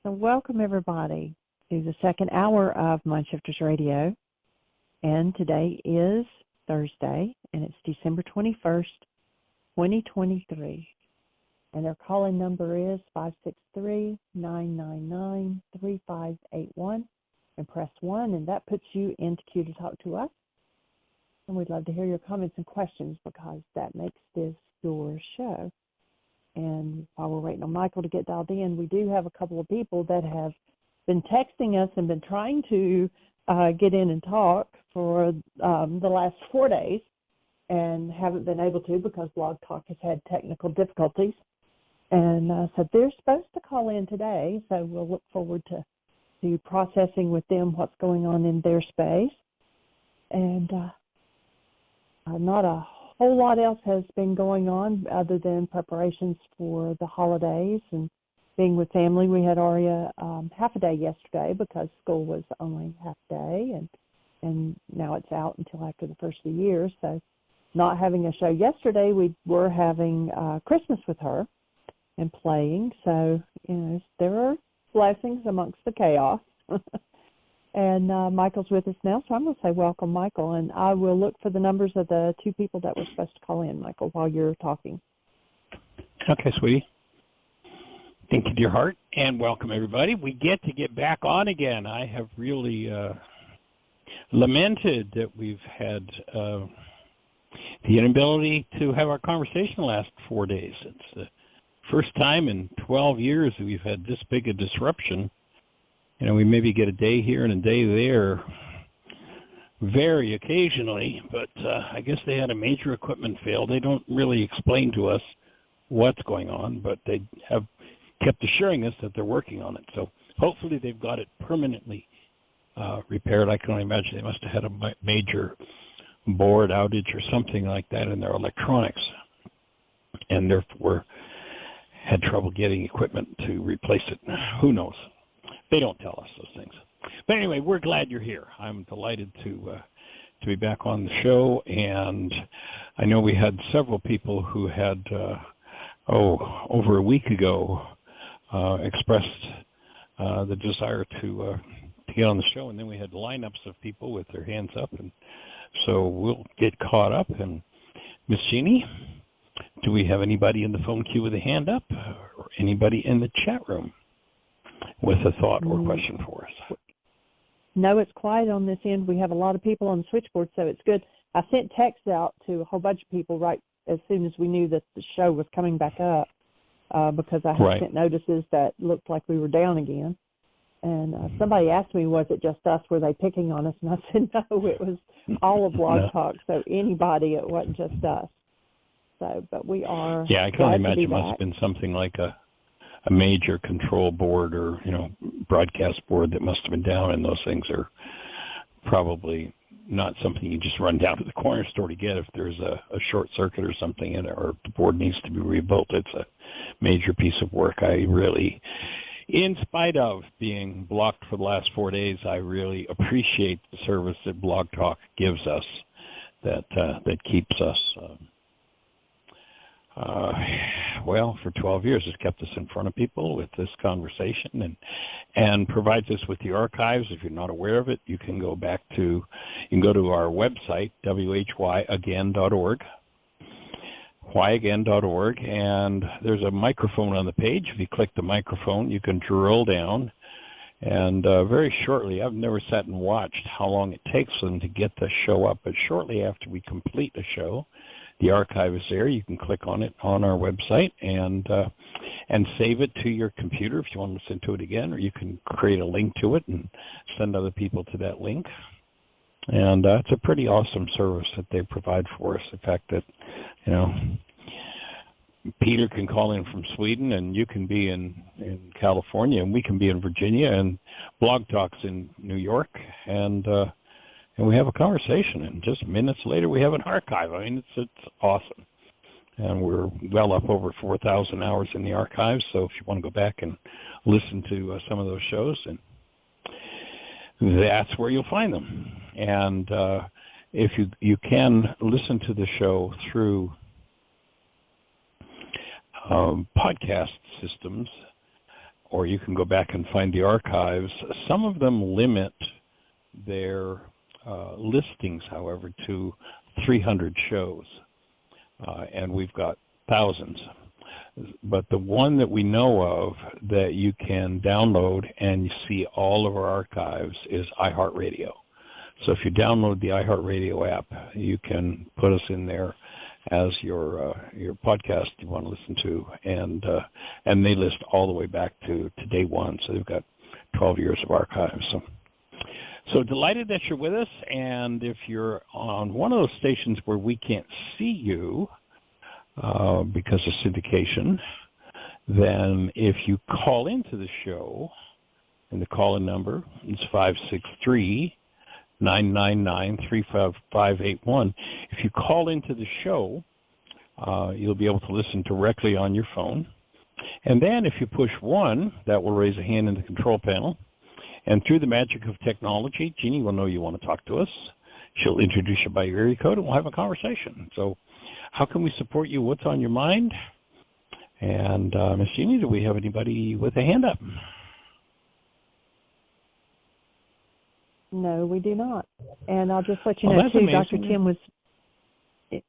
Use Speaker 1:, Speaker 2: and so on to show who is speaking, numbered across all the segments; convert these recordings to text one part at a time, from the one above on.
Speaker 1: So welcome everybody to the second hour of Mindshifters Radio. And today is Thursday, and it's December 21st, 2023. And our call-in number is 563-999-3581. And press 1, and that puts you into queue to talk to us. And we'd love to hear your comments and questions because that makes this your show. And while we're waiting on Michael to get dialed in, we do have a couple of people that have been texting us and been trying to get in and talk for the last 4 days and haven't been able to because Blog Talk has had technical difficulties. And so they're supposed to call in today, so we'll look forward to processing with them what's going on in their space. And not a whole lot else has been going on other than preparations for the holidays and being with family. We had Aria half a day yesterday because school was only half a day, and now it's out until after the first of the year. So not having a show yesterday, we were having Christmas with her and playing. So, there are blessings amongst the chaos. And Michael's with us now, so I'm going to say welcome, Michael, and I will look for the numbers of the two people that were supposed to call in, Michael, while you're talking.
Speaker 2: Okay, sweetie. Thank you, dear heart, and welcome, everybody. We get back on again. I have really lamented that we've had the inability to have our conversation the last 4 days. It's the first time in 12 years that we've had this big a disruption. We maybe get a day here and a day there very occasionally, but I guess they had a major equipment fail. They don't really explain to us what's going on, but they have kept assuring us that they're working on it. So hopefully they've got it permanently repaired. I can only imagine they must have had a major board outage or something like that in their electronics, and therefore had trouble getting equipment to replace it. Who knows? They don't tell us those things. But anyway, we're glad you're here. I'm delighted to be back on the show, and I know we had several people who had, over a week ago, expressed the desire to get on the show, and then we had lineups of people with their hands up, and so we'll get caught up. And Miss Jeanie, do we have anybody in the phone queue with a hand up, or anybody in the chat room with a thought or question for us?
Speaker 1: No, it's quiet on this end. We have a lot of people on the switchboard, so it's good. I sent texts out to a whole bunch of people right as soon as we knew that the show was coming back up because I had sent notices that looked like we were down again. And somebody asked me, was it just us? Were they picking on us? And I said, no, it was all of Blog Talk, so anybody, it wasn't just us. So, but we are.
Speaker 2: Yeah, I can only imagine it must have been something like a major control board or broadcast board that must have been down, and those things are probably not something you just run down to the corner store to get if there's a short circuit or something in it, or the board needs to be rebuilt. It's a major piece of work. I really, in spite of being blocked for the last 4 days, I really appreciate the service that Blog Talk gives us that keeps us for 12 years, it's kept us in front of people with this conversation and provides us with the archives. If you're not aware of it, you can go to our website, whyagain.org, whyagain.org, and there's a microphone on the page. If you click the microphone, you can drill down, and very shortly, I've never sat and watched how long it takes them to get the show up, but shortly after we complete the show, the archive is there. You can click on it on our website and save it to your computer if you want to listen to it again, or you can create a link to it and send other people to that link. And it's a pretty awesome service that they provide for us. The fact that, Peter can call in from Sweden, and you can be in California, and we can be in Virginia, and Blog Talk's in New York, and we have a conversation, and just minutes later we have an archive. I mean, it's awesome. And we're well up over 4,000 hours in the archives, so if you want to go back and listen to some of those shows, and that's where you'll find them. And if you can listen to the show through podcast systems, or you can go back and find the archives. Some of them limit their listings, however, to 300 shows, and we've got thousands. But the one that we know of that you can download and you see all of our archives is iHeartRadio. So if you download the iHeartRadio app, you can put us in there as your podcast you want to listen to, and they list all the way back to day one. So they've got 12 years of archives. So delighted that you're with us, and if you're on one of those stations where we can't see you because of syndication, then if you call into the show, and the call-in number is 563-999-35581. If you call into the show, you'll be able to listen directly on your phone. And then if you push 1, that will raise a hand in the control panel. And through the magic of technology, Jeanie will know you want to talk to us. She'll introduce you by your area code, and we'll have a conversation. So how can we support you? What's on your mind? And Miss Jeanie, do we have anybody with a hand up?
Speaker 1: No, we do not. And I'll just let you know, too,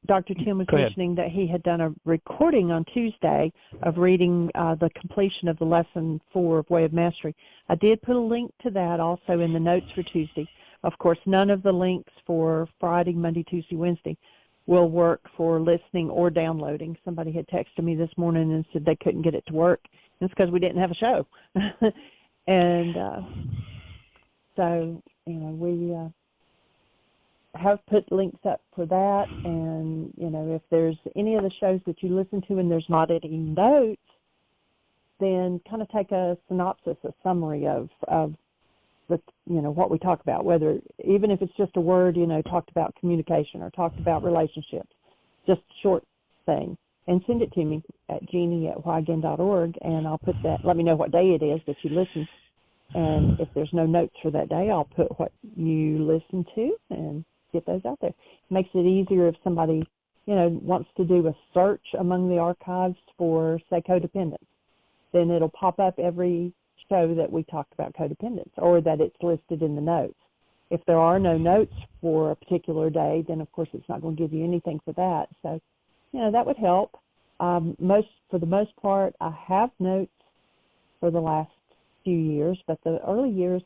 Speaker 1: Dr. Tim was mentioning that he had done a recording on Tuesday of reading the completion of the lesson 4 of Way of Mastery. I did put a link to that also in the notes for Tuesday. Of course, none of the links for Friday, Monday, Tuesday, Wednesday will work for listening or downloading. Somebody had texted me this morning and said they couldn't get it to work. It's because we didn't have a show. And so, we have put links up for that, and if there's any of the shows that you listen to and there's not any notes, then kind of take a synopsis, a summary of the what we talk about, whether even if it's just a word, talked about communication or talked about relationships, just a short thing, and send it to me at jeanie@whyagain.org, and I'll put that. Let me know what day it is that you listen. And if there's no notes for that day, I'll put what you listen to and get those out there. It makes it easier if somebody, wants to do a search among the archives for, say, codependence. Then it'll pop up every show that we talked about codependence or that it's listed in the notes. If there are no notes for a particular day, then, of course, it's not going to give you anything for that. So, that would help. For the most part, I have notes for the last few years, but the early years,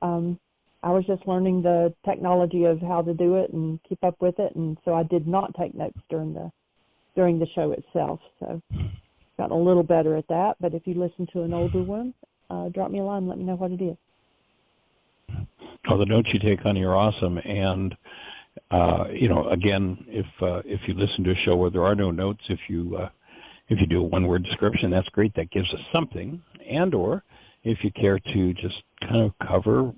Speaker 1: I was just learning the technology of how to do it and keep up with it, and so I did not take notes during the show itself. So gotten a little better at that. But if you listen to an older one, drop me a line and let me know what it is.
Speaker 2: Oh, the notes you take, honey, are awesome. And again, if you listen to a show where there are no notes, if you do a one-word description, that's great. That gives us something. And or if you care to just kind of cover,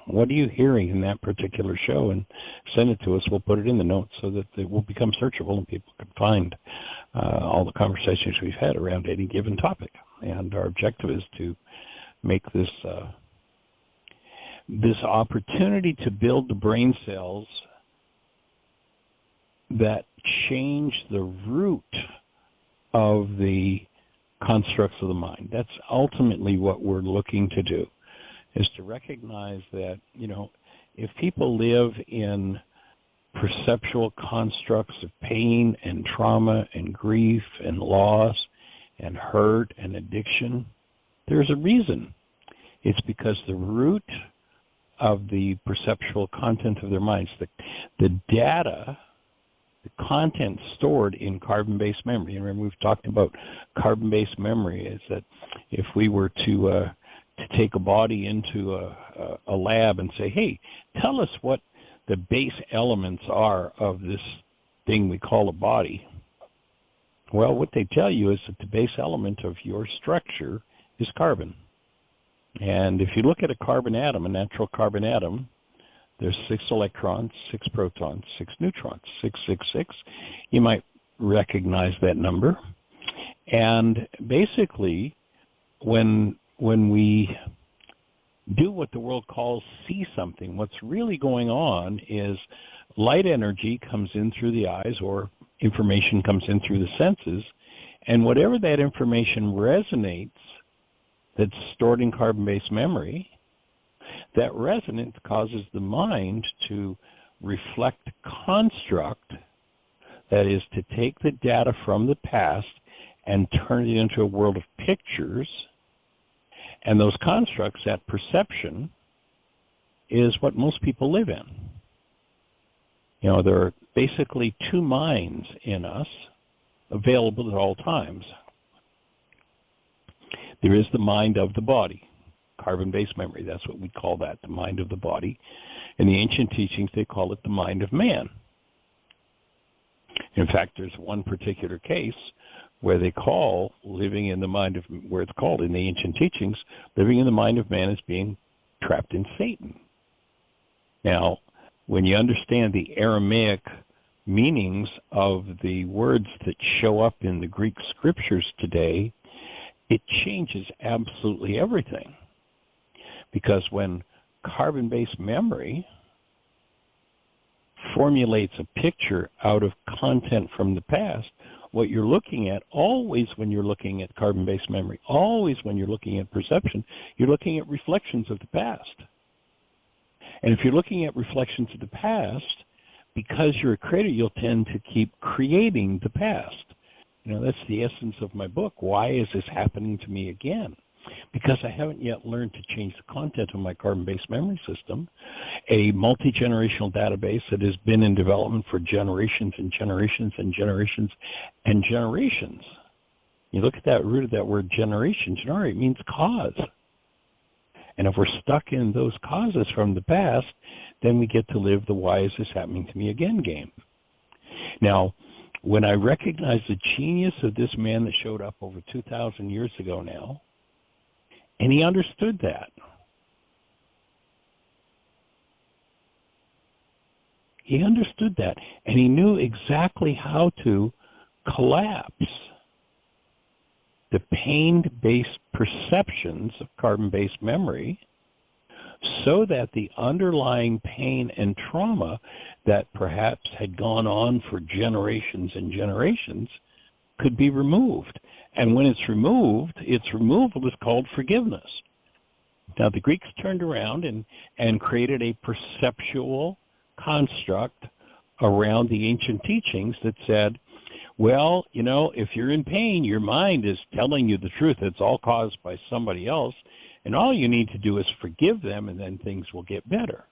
Speaker 2: what are you hearing in that particular show, and send it to us. We'll put it in the notes so that it will become searchable and people can find all the conversations we've had around any given topic. And our objective is to make this opportunity to build the brain cells that change the root of the constructs of the mind. That's ultimately what we're looking to do, is to recognize that, if people live in perceptual constructs of pain and trauma and grief and loss and hurt and addiction, there's a reason. It's because the root of the perceptual content of their minds, the data, the content stored in carbon-based memory. And remember, we've talked about carbon-based memory, is that if we were to take a body into a lab and say, hey, tell us what the base elements are of this thing we call a body. Well, what they tell you is that the base element of your structure is carbon. And if you look at a carbon atom, a natural carbon atom, there's 6 electrons, 6 protons, 6 neutrons, 666. You might recognize that number. And basically, when we do what the world calls see something, what's really going on is light energy comes in through the eyes, or information comes in through the senses, and whatever that information resonates that's stored in carbon-based memory, that resonance causes the mind to reflect construct, that is, to take the data from the past and turn it into a world of pictures. And those constructs, that perception, is what most people live in. You know, there are basically two minds in us available at all times. There is the mind of the body, carbon-based memory. That's what we call that, the mind of the body. In the ancient teachings, they call it the mind of man. In fact, there's one particular case where they call living in the mind of, where it's called in the ancient teachings, living in the mind of man as being trapped in Satan. Now, when you understand the Aramaic meanings of the words that show up in the Greek scriptures today, it changes absolutely everything. Because when carbon-based memory formulates a picture out of content from the past, what you're looking at, always when you're looking at carbon-based memory, always when you're looking at perception, you're looking at reflections of the past. And if you're looking at reflections of the past, because you're a creator, you'll tend to keep creating the past. You know, that's the essence of my book. Why is this happening to me again? Because I haven't yet learned to change the content of my carbon-based memory system, a multi-generational database that has been in development for generations and generations and generations and generations. You look at that root of that word generation, generare, it means cause. And if we're stuck in those causes from the past, then we get to live the why is this happening to me again game. Now, when I recognize the genius of this man that showed up over 2,000 years ago now, and he understood that. He understood that, and he knew exactly how to collapse the pain-based perceptions of carbon-based memory so that the underlying pain and trauma that perhaps had gone on for generations and generations could be removed. And when it's removed, its removal is called forgiveness. Now, the Greeks turned around and created a perceptual construct around the ancient teachings that said, well, you know, if you're in pain, your mind is telling you the truth. It's all caused by somebody else, and all you need to do is forgive them, and then things will get better.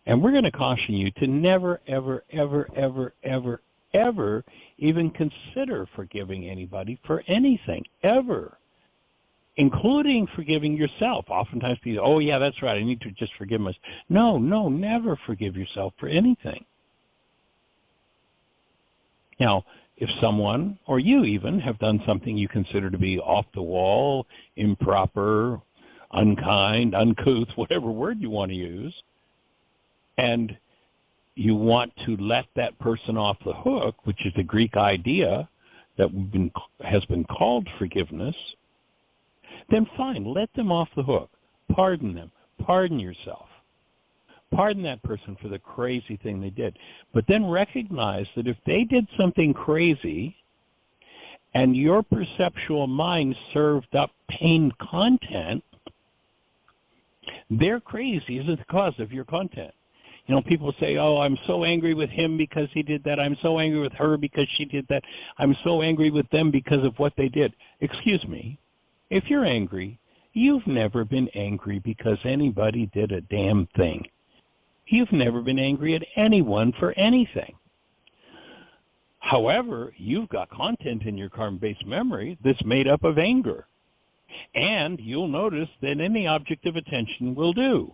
Speaker 2: And we're going to caution you to never, ever, ever, ever, ever, ever even consider forgiving anybody for anything, ever, including forgiving yourself. Oftentimes people, oh, yeah, that's right, I need to just forgive myself. No, never forgive yourself for anything. Now, if someone, or you even, have done something you consider to be off the wall, improper, unkind, uncouth, whatever word you want to use, and you want to let that person off the hook, which is the Greek idea that has been called forgiveness, then fine, let them off the hook. Pardon them. Pardon yourself. Pardon that person for the crazy thing they did. But then recognize that if they did something crazy and your perceptual mind served up pain content, their crazy isn't the cause of your content. You know, people say, oh, I'm so angry with him because he did that. I'm so angry with her because she did that. I'm so angry with them because of what they did. Excuse me, if you're angry, you've never been angry because anybody did a damn thing. You've never been angry at anyone for anything. However, you've got content in your carbon-based memory that's made up of anger. And you'll notice that any object of attention will do.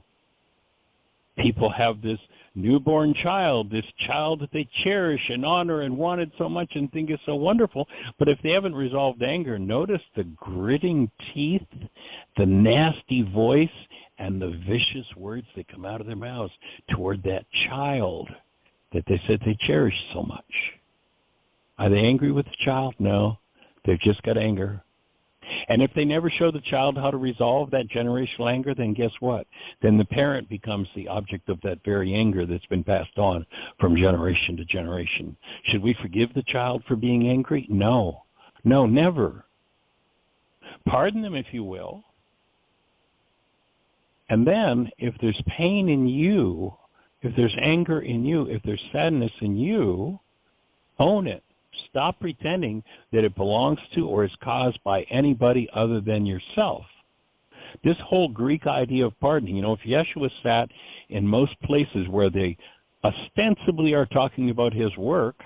Speaker 2: People have this newborn child, this child that they cherish and honor and wanted so much and think is so wonderful. But if they haven't resolved anger, notice the gritting teeth, the nasty voice, and the vicious words that come out of their mouths toward that child that they said they cherished so much. Are they angry with the child? No. They've just got anger. And if they never show the child how to resolve that generational anger, then guess what? Then the parent becomes the object of that very anger that's been passed on from generation to generation. Should we forgive the child for being angry? No. No, never. Pardon them if you will. And then, if there's pain in you, if there's anger in you, if there's sadness in you, own it. Stop pretending that it belongs to or is caused by anybody other than yourself. This whole Greek idea of pardoning, if Yeshua sat in most places where they ostensibly are talking about his work,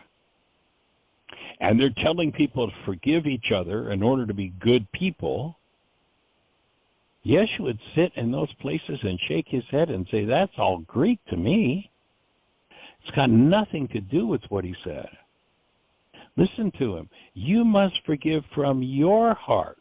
Speaker 2: and they're telling people to forgive each other in order to be good people, Yeshua would sit in those places and shake his head and say, that's all Greek to me. It's got nothing to do with what he said. Listen to him. You must forgive from your heart.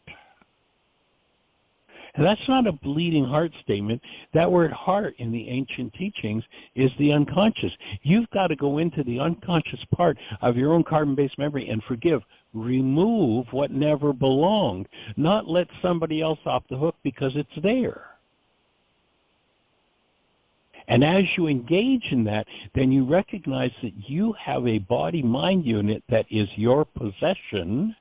Speaker 2: And that's not a bleeding heart statement. That word heart in the ancient teachings is the unconscious. You've got to go into the unconscious part of your own carbon-based memory and forgive. Remove what never belonged. Not let somebody else off the hook because it's there. And as you engage in that, then you recognize that you have a body-mind unit that is your possession.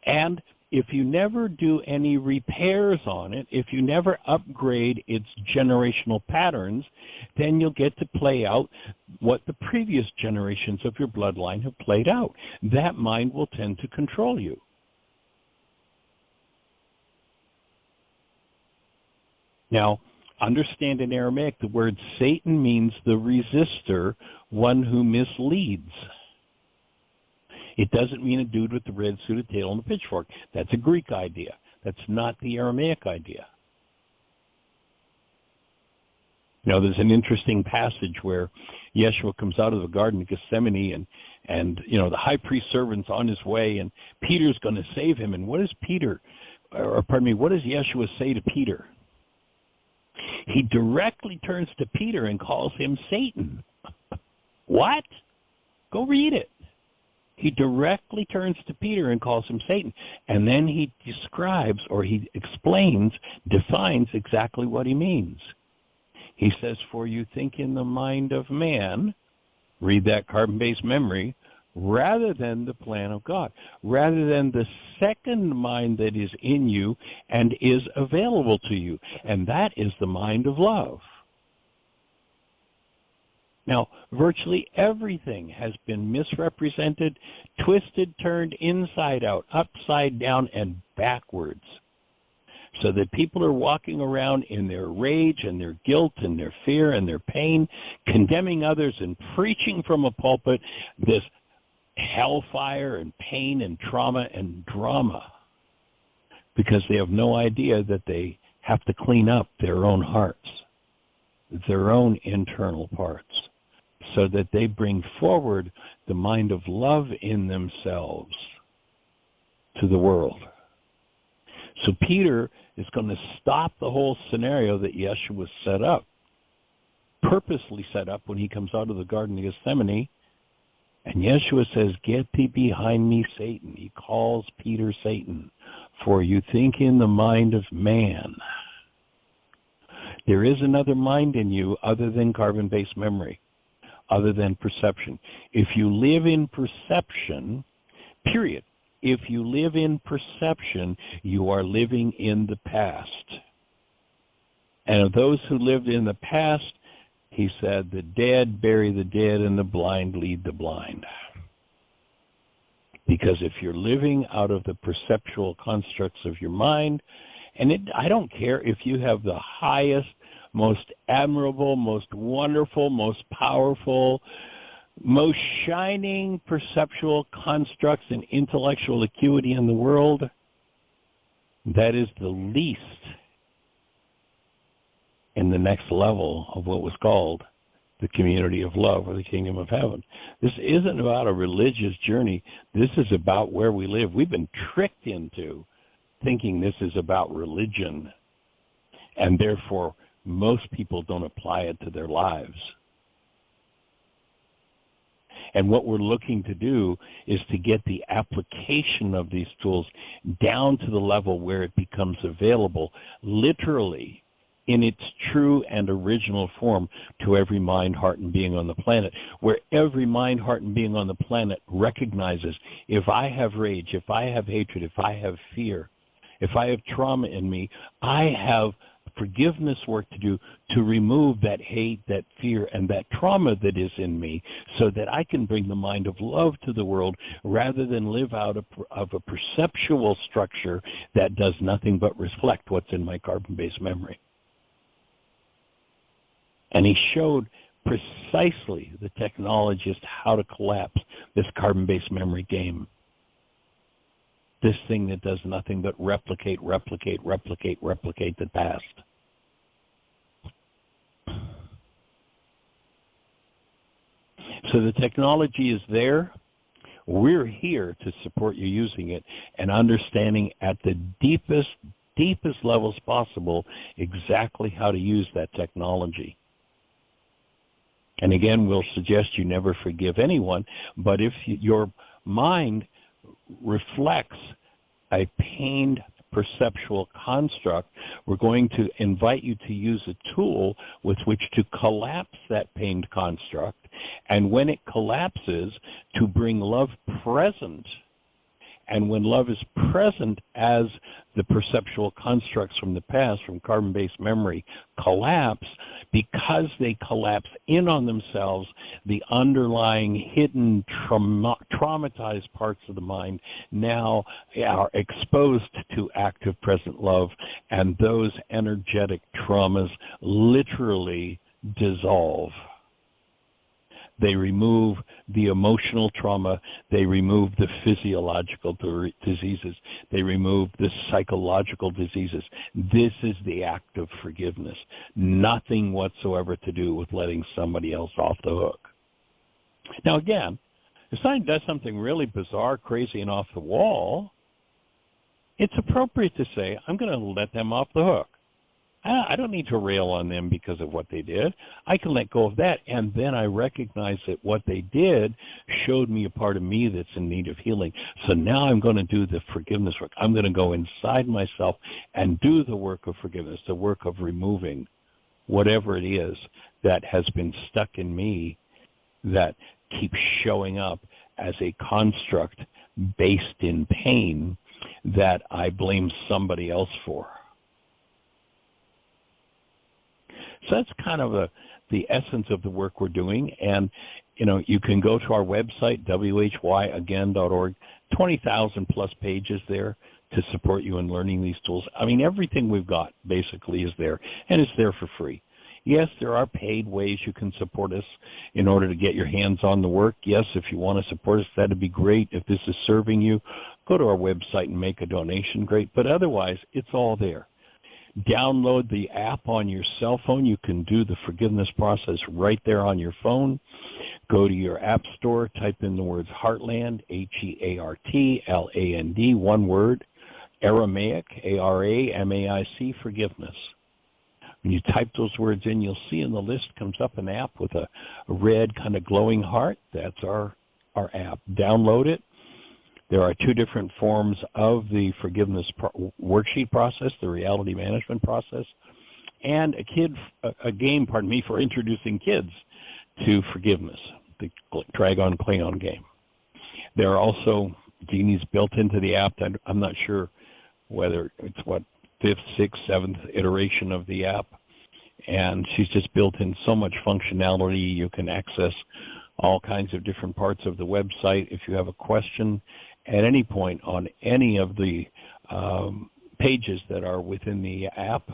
Speaker 2: And if you never do any repairs on it, if you never upgrade its generational patterns, then you'll get to play out what the previous generations of your bloodline have played out. That mind will tend to control you. Now, understand in Aramaic, the word Satan means the resistor, one who misleads. It doesn't mean a dude with the red suit, a tail, and a pitchfork. That's a Greek idea. That's not the Aramaic idea. There's an interesting passage where Yeshua comes out of the Garden of Gethsemane and the high priest servant's on his way and Peter's going to save him. And what does Yeshua say to Peter? He directly turns to Peter and calls him Satan. What? Go read it. He directly turns to Peter and calls him Satan. And then he describes, or he explains, defines exactly what he means. He says, for you think in the mind of man, read that carbon-based memory, rather than the plan of God, rather than the second mind that is in you and is available to you. And that is the mind of love. Now, virtually everything has been misrepresented, twisted, turned inside out, upside down, and backwards, so that people are walking around in their rage and their guilt and their fear and their pain, condemning others and preaching from a pulpit this hellfire and pain and trauma and drama, because they have no idea that they have to clean up their own hearts, their own internal parts, so that they bring forward the mind of love in themselves to the world. So Peter is going to stop the whole scenario that Yeshua set up, purposely set up when he comes out of the Garden of Gethsemane. And Yeshua says, get thee behind me, Satan. He calls Peter Satan, for you think in the mind of man. There is another mind in you other than carbon-based memory, other than perception. If you live in perception, period. If you live in perception, you are living in the past. And of those who lived in the past, he said, the dead bury the dead and the blind lead the blind. Because if you're living out of the perceptual constructs of your mind, and I don't care if you have the highest, most admirable, most wonderful, most powerful, most shining perceptual constructs and intellectual acuity in the world, that is the least in the next level of what was called the community of love or the kingdom of heaven. This isn't about a religious journey. This is about where we live. We've been tricked into thinking this is about religion, and therefore most people don't apply it to their lives. And what we're looking to do is to get the application of these tools down to the level where it becomes available literally in its true and original form to every mind, heart, and being on the planet, where every mind, heart, and being on the planet recognizes, if I have rage, if I have hatred, if I have fear, If I have trauma in me, I have forgiveness work to do to remove that hate, that fear, and that trauma that is in me, so that I can bring the mind of love to the world rather than live out of a perceptual structure that does nothing but reflect what's in my carbon-based memory. And he showed precisely the technologist how to collapse this carbon-based memory game. This thing that does nothing but replicate the past. So the technology is there. We're here to support you using it and understanding at the deepest levels possible exactly how to use that technology. And again, we'll suggest you never forgive anyone, but if your mind reflects a pained perceptual construct, we're going to invite you to use a tool with which to collapse that pained construct, and when it collapses, to bring love present. And when love is present as the perceptual constructs from the past, from carbon-based memory, collapse, because they collapse in on themselves, the underlying hidden traumatized parts of the mind now are exposed to active present love, and those energetic traumas literally dissolve. They remove the emotional trauma. They remove the physiological diseases. They remove the psychological diseases. This is the act of forgiveness. Nothing whatsoever to do with letting somebody else off the hook. Now again, if somebody does something really bizarre, crazy, and off the wall, it's appropriate to say, I'm going to let them off the hook. I don't need to rail on them because of what they did. I can let go of that, and then I recognize that what they did showed me a part of me that's in need of healing. So now I'm going to do the forgiveness work. I'm going to go inside myself and do the work of forgiveness, the work of removing whatever it is that has been stuck in me that keeps showing up as a construct based in pain that I blame somebody else for. So that's kind of the essence of the work we're doing. And, you know, you can go to our website, whyagain.org, 20,000 plus pages there to support you in learning these tools. I mean, everything we've got basically is there, and it's there for free. Yes, there are paid ways you can support us in order to get your hands on the work. Yes, if you want to support us, that'd be great. If this is serving you, go to our website and make a donation, great. But otherwise, it's all there. Download the app on your cell phone. You can do the forgiveness process right there on your phone. Go to your app store, type in the words Heartland, Heartland, one word, Aramaic, Aramaic, forgiveness. When you type those words in, you'll see in the list comes up an app with a red kind of glowing heart. That's our app. Download it. There are two different forms of the forgiveness worksheet process, the reality management process, and a game, for introducing kids to forgiveness, the Dragon Klingon game. There are also Jeannie's built into the app. I'm not sure whether it's fifth, sixth, seventh iteration of the app, and she's just built in so much functionality. You can access all kinds of different parts of the website. If you have a question at any point on any of the pages that are within the app,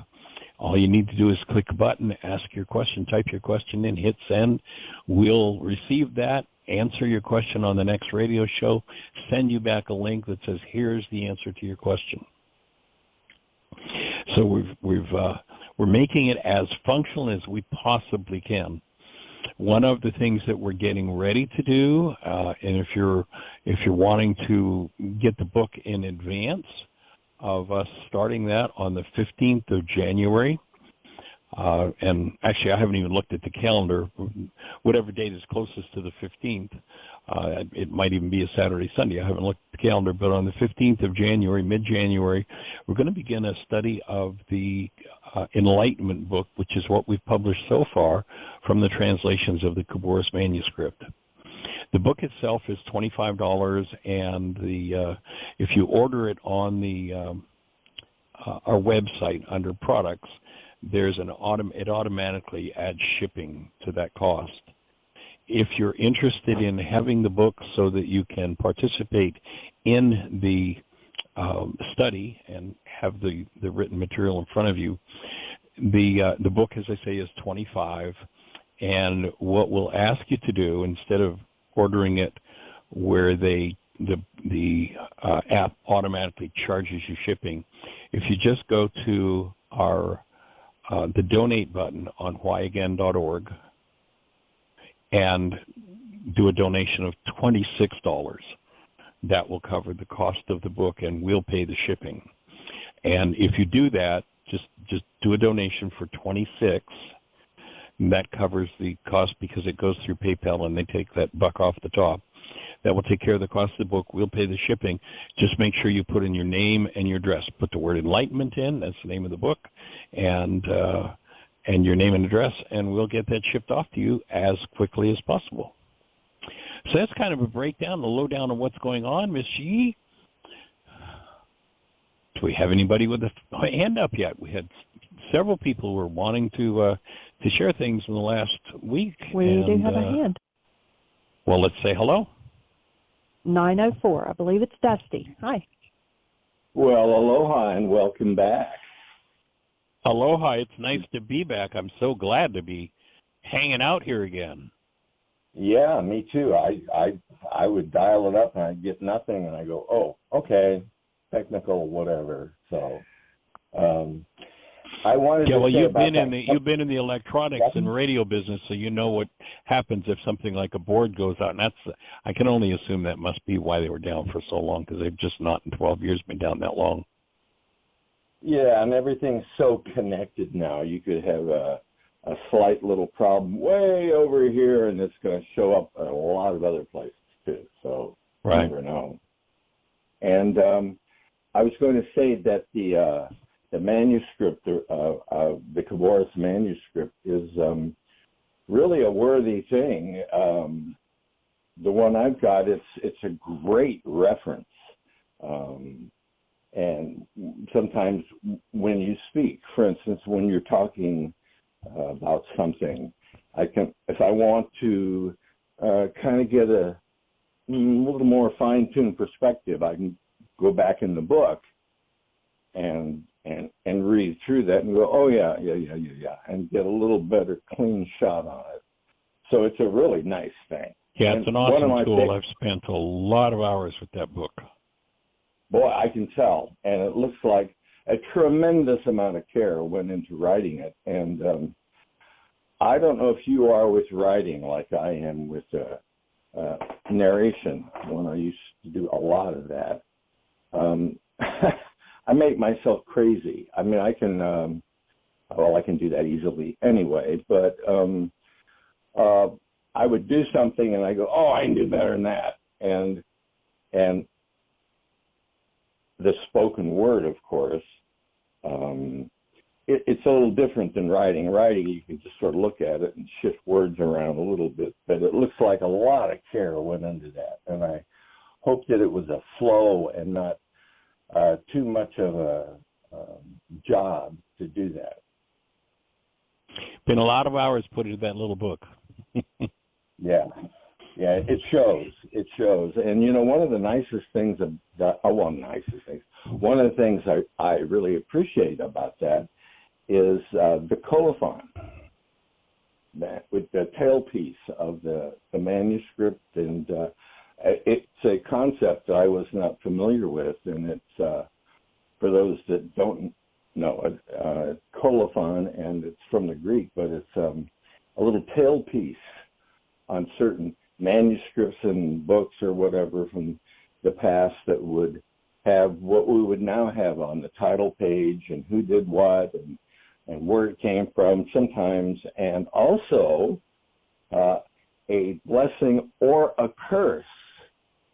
Speaker 2: all you need to do is click a button, ask your question, type your question in, hit send. We'll receive that, answer your question on the next radio show, send you back a link that says, here's the answer to your question. So we're making it as functional as we possibly can. One of the things that we're getting ready to do, and if you're wanting to get the book in advance of us starting that on the 15th of January, and actually I haven't even looked at the calendar, whatever date is closest to the 15th, it might even be a Saturday, Sunday, I haven't looked at the calendar, but on the 15th of January, mid-January, we're going to begin a study of the Enlightenment book, which is what we've published so far from the translations of the Kuboris manuscript. The book itself is $25, and if you order it on the our website under products, there's it automatically adds shipping to that cost. If you're interested in having the book so that you can participate in the study and have the written material in front of you, the book, as I say, is $25. And what we'll ask you to do, instead of ordering it where the app automatically charges you shipping, if you just go to our the donate button on whyagain.org and do a donation of $26, that will cover the cost of the book, and we'll pay the shipping. And if you do that, just do a donation for $26. And that covers the cost because it goes through PayPal and they take that buck off the top. That will take care of the cost of the book. We'll pay the shipping. Just make sure you put in your name and your address. Put the word enlightenment in. That's the name of the book, and your name and address, and we'll get that shipped off to you as quickly as possible. So that's kind of a breakdown, the lowdown of what's going on. Miss G, do we have anybody with a hand up yet? We had several people who were wanting to share things in the last week.
Speaker 1: We do have a hand.
Speaker 2: Well, let's say hello.
Speaker 1: 904. I believe it's Dusty. Hi.
Speaker 3: Well, aloha and welcome back.
Speaker 2: Aloha. It's nice to be back. I'm so glad to be hanging out here again.
Speaker 3: Yeah, me too. I would dial it up and I'd get nothing, and I go, oh, okay, technical, whatever. So I wanted to say
Speaker 2: you've been in the electronics and radio business, so you know what happens if something like a board goes out, and I can only assume that must be why they were down for so long, because they've just not in 12 years been down that long.
Speaker 3: Yeah, and everything's so connected now. You could have a slight little problem way over here, and it's going to show up at a lot of other places too. So
Speaker 2: right.
Speaker 3: You never know. And I was going to say that the manuscript, the Kavoris manuscript, is really a worthy thing. The one I've got, it's a great reference. And sometimes when you speak, for instance, when you're talking about something, if I want to kind of get a little more fine-tuned perspective, I can go back in the book and read through that and go, oh yeah, and get a little better clean shot on it. So it's a really nice thing.
Speaker 2: Yeah, it's an awesome tool. I've spent a lot of hours with that book.
Speaker 3: Boy, I can tell, and it looks like a tremendous amount of care went into writing it. And I don't know if you are with writing like I am with narration, when I used to do a lot of that. I make myself crazy. I mean, I can do that easily anyway, but I would do something and I go, oh, I can do better than that. And the spoken word, of course, it's a little different than writing. Writing, you can just sort of look at it and shift words around a little bit, but it looks like a lot of care went into that. And I hope that it was a flow and not too much of a job to do that.
Speaker 2: Been a lot of hours put into that little book.
Speaker 3: Yeah, it shows. It shows. And, you know, one of the nicest things one of the things I really appreciate about that is the colophon, with the tailpiece of the manuscript. And it's a concept that I was not familiar with. And it's, for those that don't know it, colophon, and it's from the Greek, but it's a little tailpiece on certain manuscripts and books or whatever from the past that would have what we would now have on the title page, and who did what, and where it came from sometimes, and also a blessing or a curse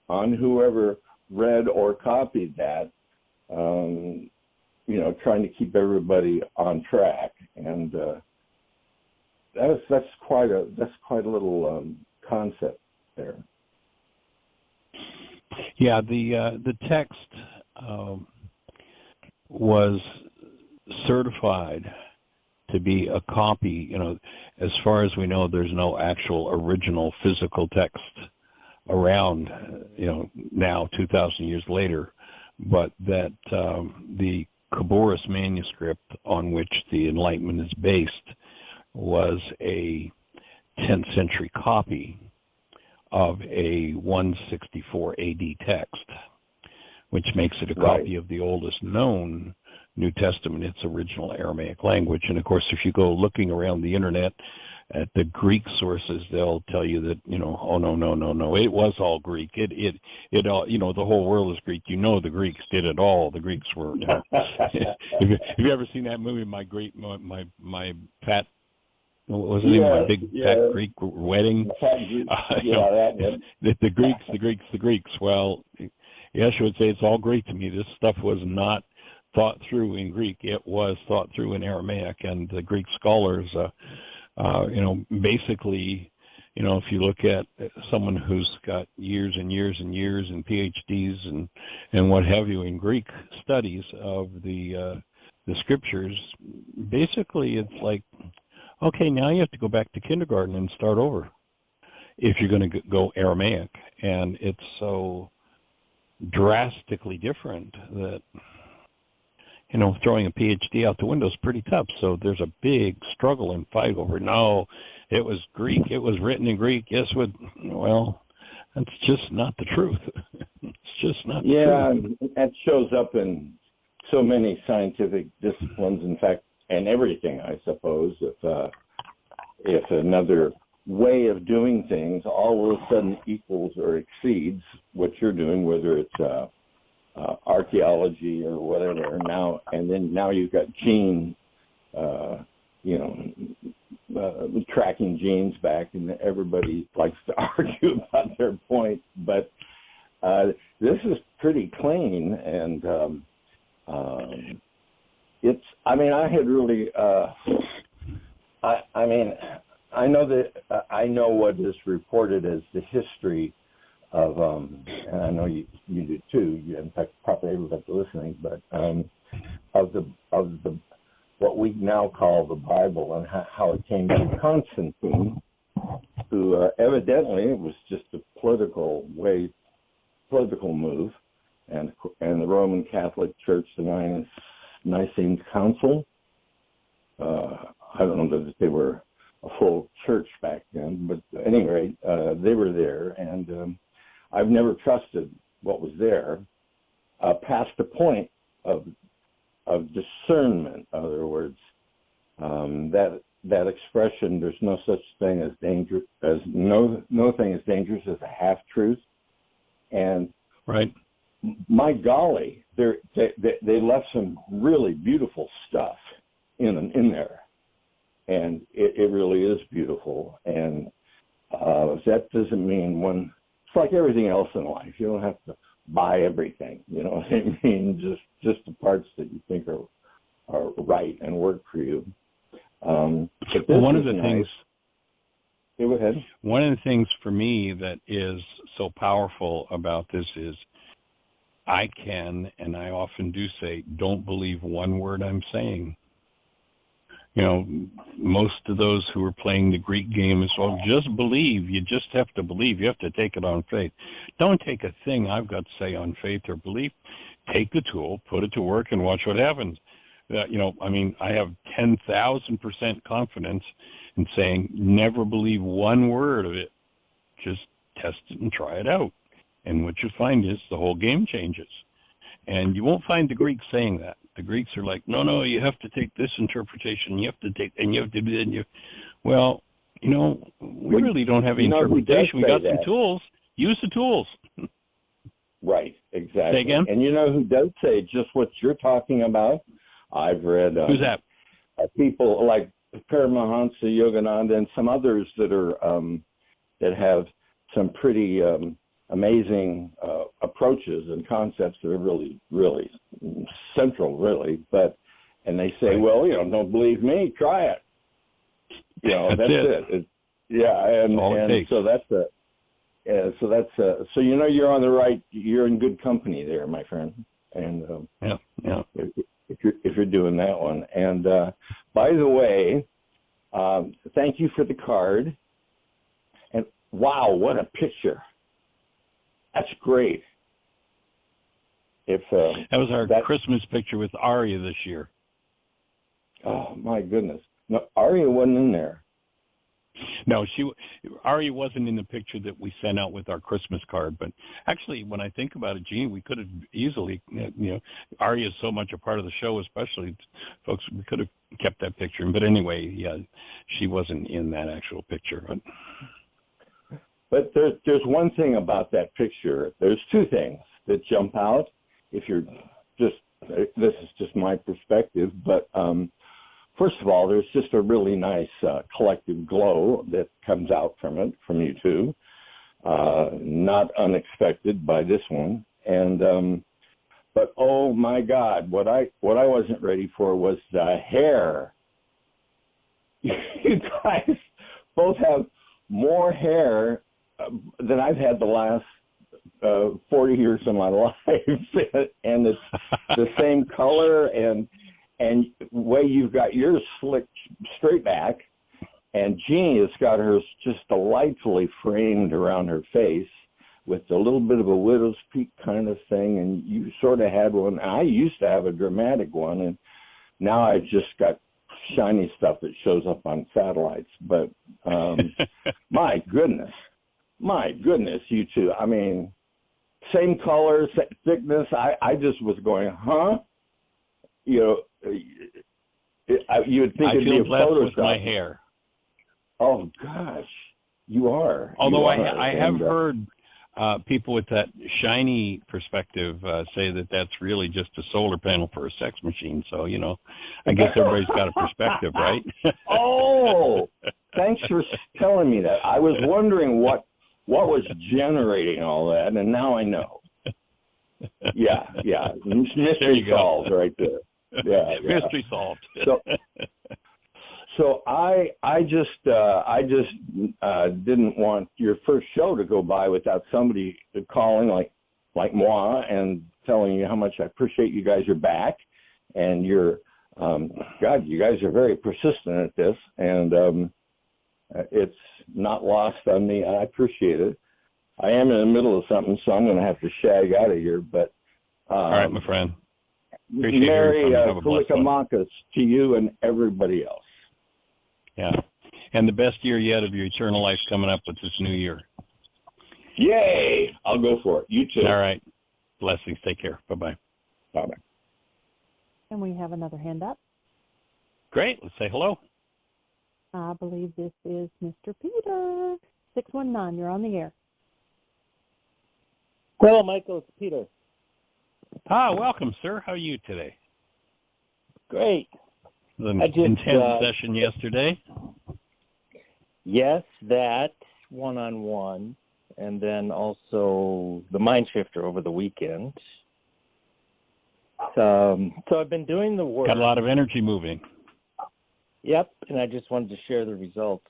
Speaker 3: on whoever read or copied that, you know, trying to keep everybody on track. And that's quite a little concept there.
Speaker 2: Yeah, the text was certified to be a copy. As far as we know, there's no actual original physical text around, now 2,000 years later, but that the Khabouris manuscript on which the Enlightenment is based was a 10th century copy of a 164 AD text, which makes it a copy of the oldest known New Testament, its original Aramaic language. And of course, if you go looking around the internet at the Greek sources, they'll tell you that, oh, no, it was all Greek. It all, the whole world is Greek. The Greeks did it all. The Greeks were, have you ever seen that movie, my fat, what was it? My big fat Greek wedding? The Greeks. Well, Yeshua would say it's all Greek to me. This stuff was not thought through in Greek. It was thought through in Aramaic, and the Greek scholars, basically, if you look at someone who's got years and years and years and PhDs and what have you in Greek studies of the scriptures, basically it's like, okay, now you have to go back to kindergarten and start over if you're going to go Aramaic, and it's so drastically different that throwing a PhD out the window is pretty tough. So there's a big struggle and fight over, no, it was Greek, it was written in Greek. Yes, well, that's just not the truth. It's just not the truth.
Speaker 3: Yeah, that shows up in so many scientific disciplines, in fact, and everything, I suppose. If another way of doing things all of a sudden equals or exceeds what you're doing, whether it's archaeology or whatever, now you've got gene, tracking genes back, and everybody likes to argue about their point. But this is pretty clean, and I had really, I know what is reported as the history of, and I know you do too. In fact, probably everybody's listening, but of the what we now call the Bible and how it came to Constantine, who evidently it was just a political move, and the Roman Catholic Church, the Nicene Council. I don't know that they were a full church back then, but at any rate, they were there, and I've never trusted what was there past the point of discernment. In other words, that expression, there's no such thing as danger, as no thing as dangerous as a half truth, and
Speaker 2: right.
Speaker 3: My golly, they left some really beautiful stuff in there, and it really is beautiful. And that doesn't mean it's like everything else in life. You don't have to buy everything. You know what I mean? Just the parts that you think are right and work for you. But
Speaker 2: one of the things.
Speaker 3: Go ahead.
Speaker 2: One of the things for me that is so powerful about this is I can, and I often do say, don't believe one word I'm saying. Most of those who are playing the Greek game is, well, just believe. You just have to believe. You have to take it on faith. Don't take a thing I've got to say on faith or belief. Take the tool, put it to work, and watch what happens. I have 10,000% confidence in saying never believe one word of it. Just test it and try it out. And what you find is the whole game changes. And you won't find the Greeks saying that. The Greeks are like, no, you have to take this interpretation. You have to take, and you have to do it. Well, we really don't have any interpretation. We got some tools. Use the tools.
Speaker 3: Right, exactly.
Speaker 2: Say again?
Speaker 3: And you know who does say just what you're talking about? I've read.
Speaker 2: Who's that?
Speaker 3: People like Paramahansa Yogananda and some others that are that have some pretty amazing approaches and concepts that are really, really central, really. And they say, well, don't believe me, try it. That's it. And so that's so you're on the right. You're in good company there, my friend. And
Speaker 2: yeah.
Speaker 3: if you're doing that one. And by the way, thank you for the card. And wow, what a picture! That's great. If
Speaker 2: that was our Christmas picture with Aria this year.
Speaker 3: Oh my goodness! No, Aria wasn't in there.
Speaker 2: No, Aria wasn't in the picture that we sent out with our Christmas card. But actually, when I think about it, Jeanie, we could have easily, Aria is so much a part of the show, especially folks. We could have kept that picture. But anyway, yeah, she wasn't in that actual picture.
Speaker 3: But there's one thing about that picture. There's two things that jump out. If you're just, this is just my perspective, but first of all, there's just a really nice collective glow that comes out from it, from you two. Not unexpected by this one. And but oh my God, what I wasn't ready for was the hair. You guys both have more hair than I've had the last 40 years of my life, and it's the same color and way you've got yours slicked straight back, and Jeanie has got hers just delightfully framed around her face with a little bit of a widow's peak kind of thing, and you sort of had one. I used to have a dramatic one, and now I just got shiny stuff that shows up on satellites. But my goodness, you two. I mean, same color, thickness. I just was going, huh? You would think it'd be a Photoshop.
Speaker 2: With my hair.
Speaker 3: Oh gosh, you are.
Speaker 2: Although I have heard people with that shiny perspective say that that's really just a solar panel for a sex machine. So I guess everybody's got a perspective, right?
Speaker 3: Oh, thanks for telling me that. I was wondering what was generating all that, and now I know. Yeah. Mystery solved right there. Yeah.
Speaker 2: Mystery solved.
Speaker 3: So I just didn't want your first show to go by without somebody calling like moi and telling you how much I appreciate you guys are back, and you're God, you guys are very persistent at this, and it's not lost on me. I appreciate it. I am in the middle of something, so I'm going to have to shag out of here. But
Speaker 2: all right, my friend.
Speaker 3: Merry Kalikamankas to you and everybody else.
Speaker 2: Yeah, and the best year yet of your eternal life coming up with this new year.
Speaker 3: Yay! I'll go for it. You too.
Speaker 2: All right. Blessings. Take care. Bye-bye.
Speaker 3: Bye-bye.
Speaker 1: And we have another hand up.
Speaker 2: Great. Let's say hello.
Speaker 1: I believe this is Mr. Peter. 619, you're on the air.
Speaker 4: Hello, Michael. It's Peter.
Speaker 2: Welcome, sir. How are you today?
Speaker 4: Great.
Speaker 2: An intense session yesterday.
Speaker 4: Yes, that one-on-one, and then also the mind shifter over the weekend. So I've been doing the work.
Speaker 2: Got a lot of energy moving.
Speaker 4: Yep, and I just wanted to share the results.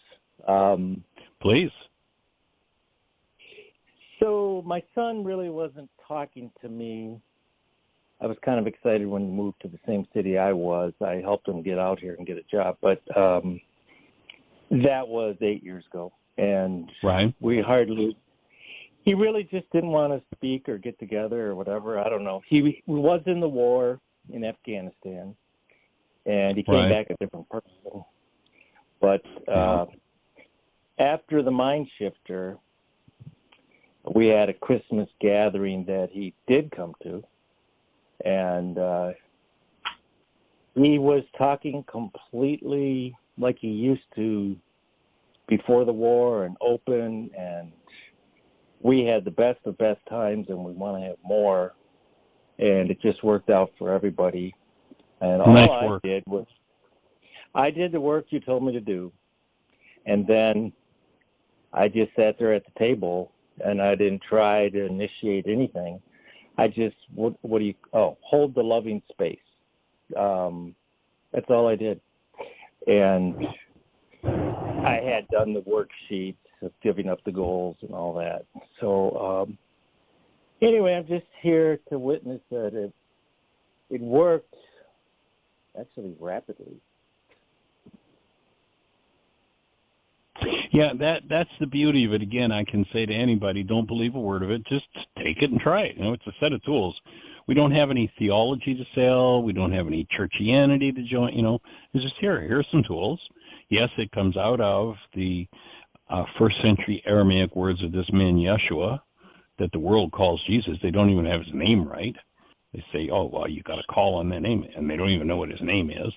Speaker 2: Please.
Speaker 4: So my son really wasn't talking to me. I was kind of excited when he moved to the same city I was. I helped him get out here and get a job, but that was 8 years ago. And
Speaker 2: right.
Speaker 4: He really just didn't want to speak or get together or whatever. I don't know. He was in the war in Afghanistan, and he came back a different person. But after the mind shifter, we had a Christmas gathering that he did come to, and he was talking completely like he used to before the war, and open, and we had the best of best times, and we want to have more, and it just worked out for everybody. And all I did was I did the work you told me to do, and then I just sat there at the table, and I didn't try to initiate anything. I just, hold the loving space. That's all I did. And I had done the worksheets of giving up the goals and all that. So anyway, I'm just here to witness that it worked actually rapidly.
Speaker 2: Yeah, that's the beauty of it. Again, I can say to anybody, don't believe a word of it. Just take it and try it. It's a set of tools. We don't have any theology to sell. We don't have any churchianity to join. It's just here's some tools. Yes, it comes out of the first century Aramaic words of this man Yeshua that the world calls Jesus. They don't even have his name right. They say, oh, well, you got to call on that name, and they don't even know what his name is.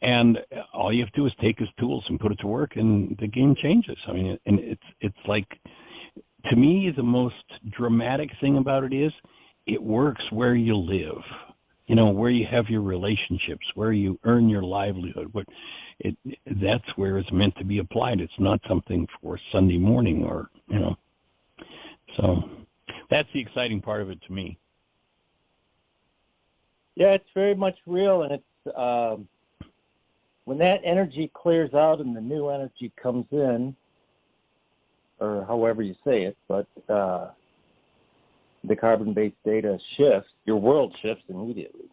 Speaker 2: And all you have to do is take his tools and put it to work, and the game changes. And it's like, to me, the most dramatic thing about it is it works where you live, where you have your relationships, where you earn your livelihood. That's where it's meant to be applied. It's not something for Sunday morning or. So that's the exciting part of it to me.
Speaker 4: Yeah, it's very much real, and it's when that energy clears out and the new energy comes in, or however you say it, but the carbon-based data shifts, your world shifts immediately.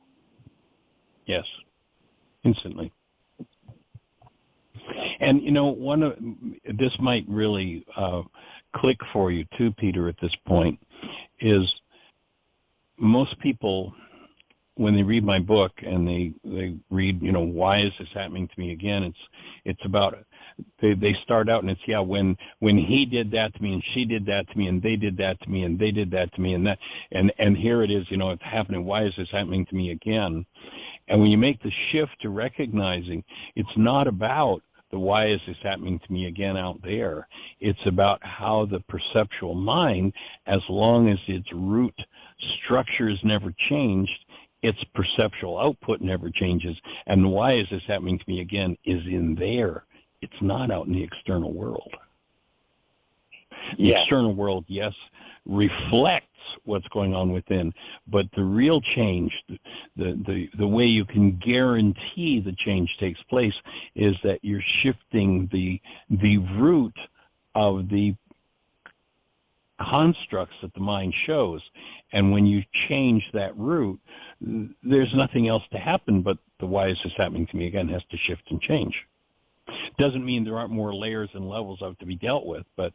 Speaker 2: Yes, instantly. And this might really click for you too, Peter, at this point, is most people, when they read my book and they read, why is this happening to me again? It's about, they start out and it's, when he did that to me and she did that to me and they did that to me and they did that to me and here it is, it's happening. Why is this happening to me again? And when you make the shift to recognizing it's not about the why is this happening to me again out there, it's about how the perceptual mind, as long as its root structure is never changed, its perceptual output never changes, and why is this happening to me again is in there. It's not out in the external world. The external world, yes, reflects what's going on within, but the real change, the way you can guarantee the change takes place is that you're shifting the root of the constructs that the mind shows. And when you change that root, there's nothing else to happen but the why is this happening to me again has to shift and change. Doesn't mean there aren't more layers and levels of to be dealt with, but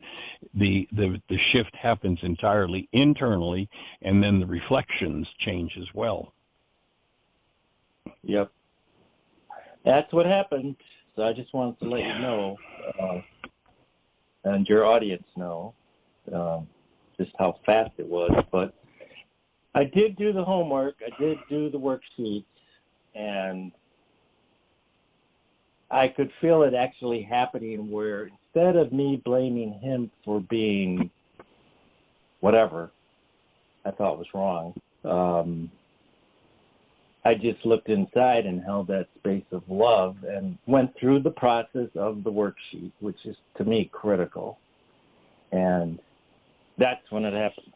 Speaker 2: the shift happens entirely internally, and then the reflections change as well.
Speaker 4: Yep. That's what happened. So I just wanted to let you know, and your audience know, just how fast it was. But I did do the homework. I did do the worksheets, and I could feel it actually happening where instead of me blaming him for being whatever I thought was wrong, I just looked inside and held that space of love and went through the process of the worksheet, which is, to me, critical. And that's when it happened.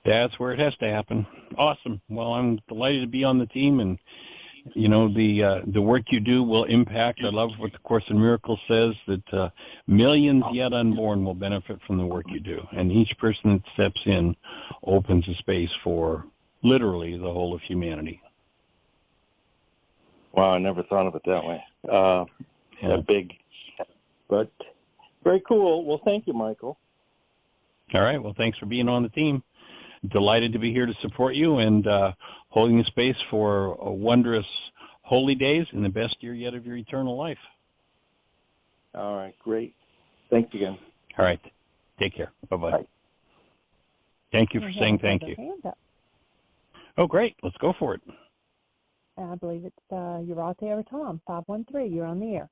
Speaker 2: That's where it has to happen. Awesome. Well, I'm delighted to be on the team, and the work you do will impact. I love what the Course in Miracles says, that millions yet unborn will benefit from the work you do, and each person that steps in opens a space for literally the whole of humanity.
Speaker 4: Wow, I never thought of it that way. That big, but very cool. Well, thank you, Michael.
Speaker 2: All right. Well, thanks for being on the team. Delighted to be here to support you and holding the space for a wondrous holy days and the best year yet of your eternal life.
Speaker 4: All right, great. Thanks again.
Speaker 2: All right. Take care. Bye-bye.
Speaker 4: Bye.
Speaker 2: Thank you for saying thank you. Oh, great. Let's go for it.
Speaker 1: I believe it's Urate or Tom, 513. You're on the air.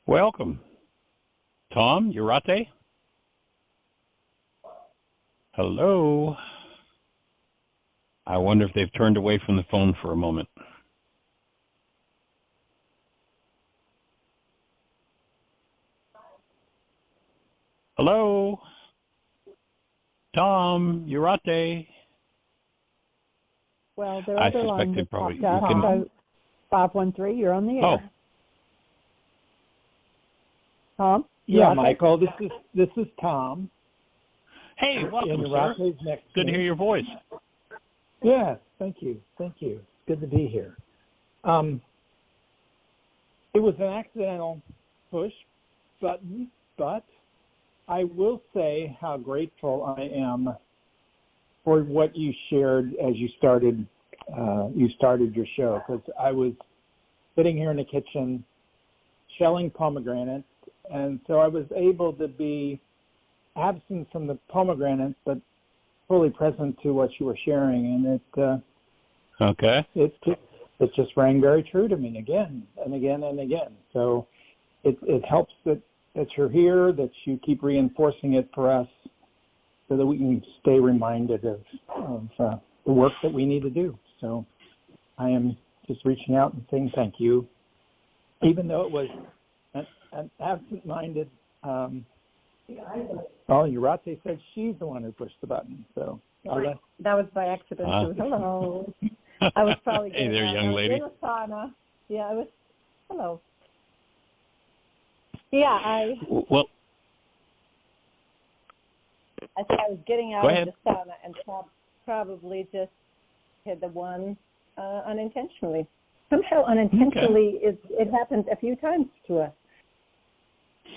Speaker 2: Welcome. Tom, Urate? Hello? I wonder if they've turned away from the phone for a moment. Hello? Tom, Urate?
Speaker 1: Well, their other line just
Speaker 2: probably
Speaker 1: popped up, so 513, you're on the air.
Speaker 2: Oh.
Speaker 1: Tom?
Speaker 5: Yeah, Michael. This is Tom.
Speaker 2: Hey, welcome, sir. Good to hear your voice.
Speaker 5: Yeah, thank you. It's good to be here. It was an accidental push button, but I will say how grateful I am for what you shared as you started your show, because I was sitting here in the kitchen shelling pomegranates, and so I was able to be absent from the pomegranates, but fully present to what you were sharing, and it just rang very true to me again and again and again. So it helps that you're here, that you keep reinforcing it for us, so that we can stay reminded of the work that we need to do. So I am just reaching out and saying thank you, even though it was an absent-minded. Urate said she's the one who pushed the button. So
Speaker 1: that was by accident too. Hello. I was probably
Speaker 2: hey there, young lady.
Speaker 1: In a sauna. Yeah, I was. Hello. Yeah, I think I was getting out of the sauna and probably just hit the one unintentionally. Somehow unintentionally, it happened a few times to us.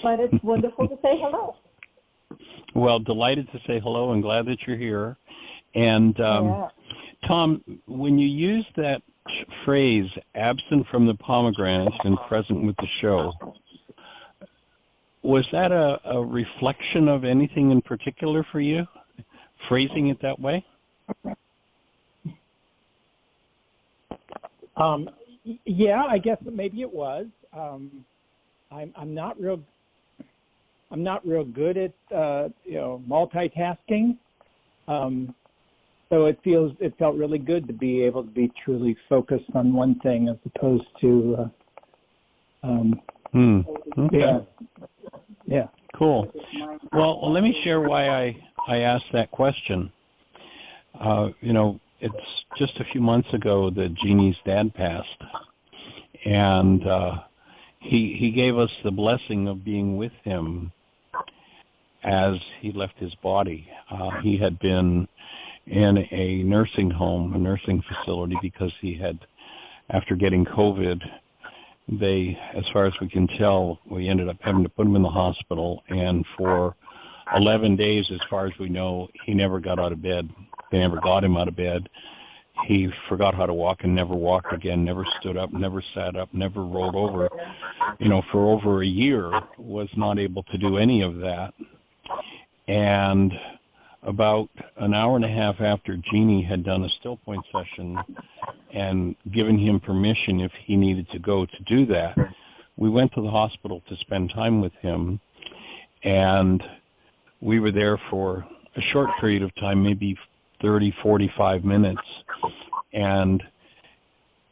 Speaker 1: But it's wonderful to say hello.
Speaker 2: Well, delighted to say hello and glad that you're here. And Tom, when you use that phrase, absent from the pomegranates and present with the show, was that a reflection of anything in particular for you, phrasing it that way?
Speaker 5: Yeah, I guess maybe it was. I'm not real good at multitasking. So it felt really good to be able to be truly focused on one thing as opposed to.
Speaker 2: Okay.
Speaker 5: Yeah.
Speaker 2: Cool. Well, let me share why I asked that question. It's just a few months ago that Jeannie's dad passed, and he gave us the blessing of being with him as he left his body. He had been in a nursing home, a nursing facility, because he had, after getting COVID, as far as we can tell, we ended up having to put him in the hospital, and for 11 days, as far as we know, he never got out of bed. They never got him out of bed. He forgot how to walk and never walked again, never stood up, never sat up, never rolled over. For over a year, was not able to do any of that. And about an hour and a half after Jeannie had done a still point session and given him permission if he needed to go to do that, we went to the hospital to spend time with him, and we were there for a short period of time, maybe 30, 45 minutes, and